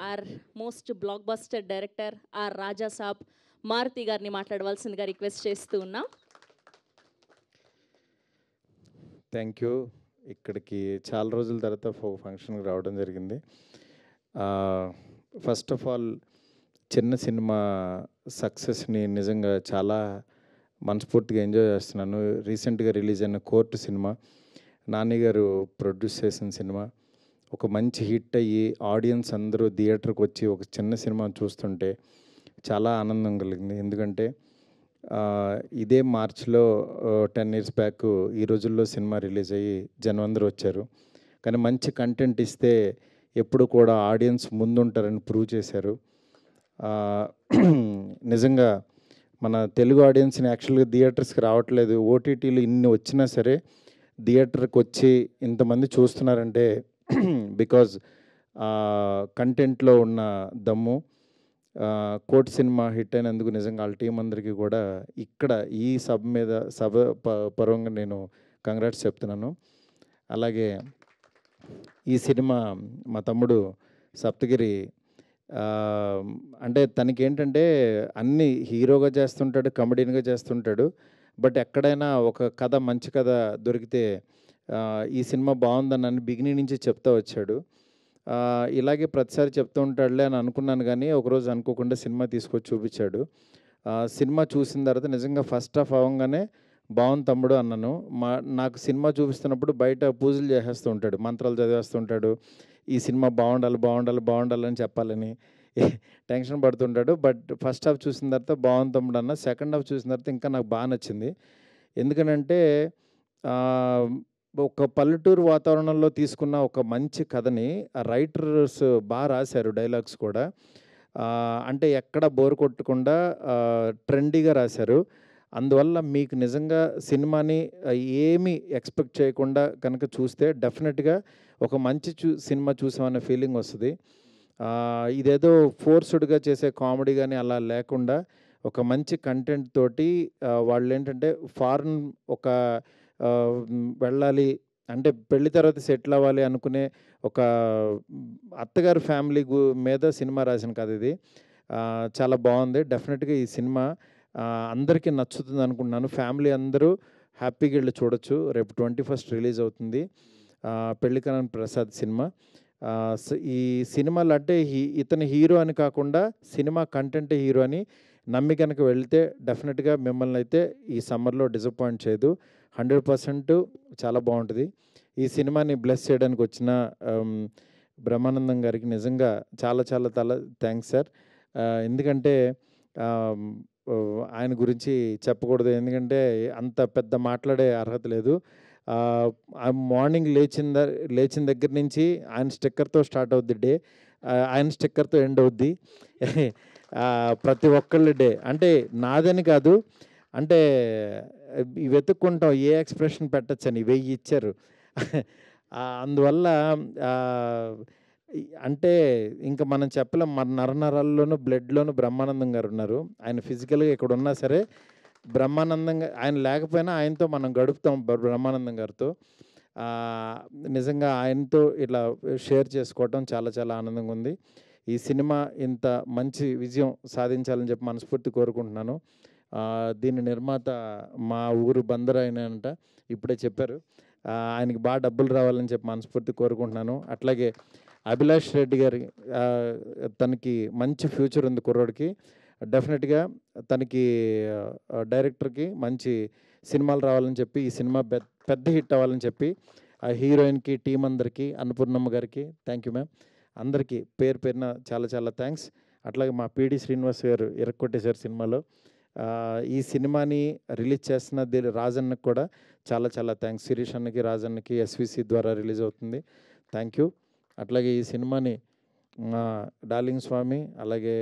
Are most blockbuster director our Raja Saab Maruthi గారిని మాట్లాడవలసిందిగా request చేస్తూ ఉన్నా. Thank you. ఇక్కడికి చాలా రోజుల తర్వాత ఫంక్షన్కి రావడం జరిగింది. ఫస్ట్ ఆఫ్ ఆల్ చిన్న సినిమా సక్సెస్ని నిజంగా చాలా మనస్ఫూర్తిగా ఎంజాయ్ చేస్తున్నాను. రీసెంట్గా రిలీజ్ అయిన కోర్టు సినిమా నాని గారు ప్రొడ్యూస్ చేసిన సినిమా ఒక మంచి హిట్ అయ్యి ఆడియన్స్ అందరూ థియేటర్కి వచ్చి ఒక చిన్న సినిమా చూస్తుంటే చాలా ఆనందం కలిగింది. ఎందుకంటే ఇదే మార్చ్లో 10 years బ్యాక్ ఈ రోజుల్లో సినిమా రిలీజ్ అయ్యి జనం అందరూ వచ్చారు. కానీ మంచి కంటెంట్ ఇస్తే ఎప్పుడు కూడా ఆడియన్స్ ముందుంటారని ప్రూవ్ చేశారు. నిజంగా మన తెలుగు ఆడియన్స్ని యాక్చువల్గా థియేటర్స్కి రావట్లేదు. ఓటీటీలు ఇన్ని వచ్చినా సరే థియేటర్కి వచ్చి ఇంతమంది చూస్తున్నారంటే బికాజ్ కంటెంట్లో ఉన్న దమ్ము. కోర్ట్ సినిమా హిట్ అయినందుకు నిజంగా వాళ్ళ టీం అందరికీ కూడా ఇక్కడ ఈ సభ పరంగా నేను కంగ్రాట్స్ చెప్తున్నాను. అలాగే ఈ సినిమా మా తమ్ముడు సప్తగిరి అంటే తనకేంటంటే అన్నీ హీరోగా చేస్తుంటాడు, కమెడియన్గా చేస్తుంటాడు. బట్ ఎక్కడైనా ఒక కథ మంచి కథ దొరికితే ఈ సినిమా బాగుందని బిగినింగ్ నుంచి చెప్తా వచ్చాడు. ఇలాగే ప్రతిసారి చెప్తూ ఉంటాడులే అని అనుకున్నాను, కానీ ఒకరోజు అనుకోకుండా సినిమా తీసుకొచ్చి చూపించాడు. సినిమా చూసిన తర్వాత నిజంగా ఫస్ట్ హాఫ్ అవ్వగానే బాగుంది తమ్ముడు అన్నాను. నాకు సినిమా చూపిస్తున్నప్పుడు బయట పూజలు చేసేస్తూ ఉంటాడు, మంత్రాలు చదివేస్తుంటాడు, ఈ సినిమా బాగుండాలి బాగుండాలి బాగుండాలని చెప్పాలని టెన్షన్ పడుతుంటాడు. బట్ ఫస్ట్ హాఫ్ చూసిన తర్వాత బాగుంది తమ్ముడు అన్న. సెకండ్ హాఫ్ చూసిన తర్వాత ఇంకా నాకు బాగా నచ్చింది. ఎందుకనంటే ఒక పల్లెటూరు వాతావరణంలో తీసుకున్న ఒక మంచి కథని రైటర్స్ బాగా రాశారు, డైలాగ్స్ కూడా. అంటే ఎక్కడ బోర్ కొట్టకుండా ట్రెండీగా రాశారు. అందువల్ల మీకు నిజంగా సినిమాని ఏమీ ఎక్స్పెక్ట్ చేయకుండా కనుక చూస్తే డెఫినెట్గా ఒక మంచి సినిమా చూసామనే ఫీలింగ్ వస్తుంది. ఇదేదో ఫోర్స్డ్గా చేసే కామెడీ కానీ అలా లేకుండా ఒక మంచి కంటెంట్ తోటి వాళ్ళు ఏంటంటే ఫారెన్ ఒక వెళ్ళాలి అంటే పెళ్లి తర్వాత సెటిల్ అవ్వాలి అనుకునే ఒక అత్తగారు ఫ్యామిలీ మీద సినిమా రాసిన కథ ఇది. చాలా బాగుంది. డెఫినెట్గా ఈ సినిమా అందరికీ నచ్చుతుంది అనుకుంటున్నాను. ఫ్యామిలీ అందరూ హ్యాపీగా వెళ్ళి చూడొచ్చు. రేపు 21st రిలీజ్ అవుతుంది పెళ్లికరణ్ ప్రసాద్ సినిమా. ఈ సినిమాలు అంటే ఇతని హీరో అని కాకుండా సినిమా కంటెంట్ హీరో అని నమ్మి కనుక వెళ్తే డెఫినెట్గా మిమ్మల్ని అయితే ఈ సమ్మర్లో డిసప్పాయింట్ చేయదు. 100% చాలా బాగుంటుంది. ఈ సినిమాని బ్లెస్ చేయడానికి వచ్చిన బ్రహ్మానందం గారికి నిజంగా చాలా చాలా చాలా థ్యాంక్స్ సార్. ఎందుకంటే ఆయన గురించి చెప్పకూడదు, ఎందుకంటే అంత పెద్ద మాట్లాడే అర్హత లేదు. మార్నింగ్ లేచిన దగ్గర నుంచి ఆయన స్టిక్కర్తో స్టార్ట్ అవుద్ది డే, ఆయన స్టిక్కర్తో ఎండ్ అవుద్ది ప్రతి ఒక్కళ్ళ డే. అంటే నాదని కాదు, అంటే వెతుక్కుంటాం ఏ ఎక్స్ప్రెషన్ పెట్టచ్చని 1000 ఇచ్చారు. అందువల్ల అంటే ఇంకా మనం చెప్పలేం. మన నరనరాల్లోనూ బ్లడ్లోనూ బ్రహ్మానందం గారు ఉన్నారు. ఆయన ఫిజికల్గా ఇక్కడ ఉన్నా సరే బ్రహ్మానందంగా ఆయన లేకపోయినా ఆయనతో మనం గడుపుతాం బ్రహ్మానందం గారితో. నిజంగా ఆయనతో ఇట్లా షేర్ చేసుకోవటం చాలా చాలా ఆనందంగా ఉంది. ఈ సినిమా ఇంత మంచి విజయం సాధించాలని చెప్పి మనస్ఫూర్తి కోరుకుంటున్నాను. దీని నిర్మాత మా ఊరు బందర్ అయినంట, ఇప్పుడే చెప్పారు. ఆయనకి బాగా డబ్బులు రావాలని చెప్పి మనస్ఫూర్తి కోరుకుంటున్నాను. అట్లాగే అభిలాష్ రెడ్డి గారి తనకి మంచి ఫ్యూచర్ ఉంది కుర్రోడికి. డెఫినెట్గా తనకి డైరెక్టర్కి మంచి సినిమాలు రావాలని చెప్పి ఈ సినిమా పెద్ద హిట్ అవ్వాలని చెప్పి ఆ హీరోయిన్కి టీం అందరికీ అన్నపూర్ణమ్మ గారికి థ్యాంక్ యూ మ్యామ్. అందరికీ పేరు పేరున చాలా చాలా థ్యాంక్స్. అట్లాగే మా పిడి శ్రీనివాస్ గారు ఇరక్కొట్టేశారు సినిమాలో. ఈ సినిమాని రిలీజ్ చేస్తున్న రాజన్నకు కూడా చాలా చాలా థ్యాంక్స్. శిరీష్ అన్నకి రాజన్నకి ఎస్విసి ద్వారా రిలీజ్ అవుతుంది. Thank you. అట్లాగే ఈ సినిమాని మా డార్లింగ్ స్వామి అలాగే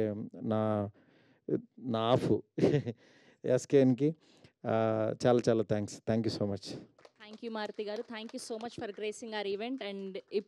నా ఆఫ్ ఎస్కేఎన్కి చాలా చాలా thanks. Thank you so much. Thank you Maruthi garu. Thank you so much for gracing our event. And ఇప్పుడు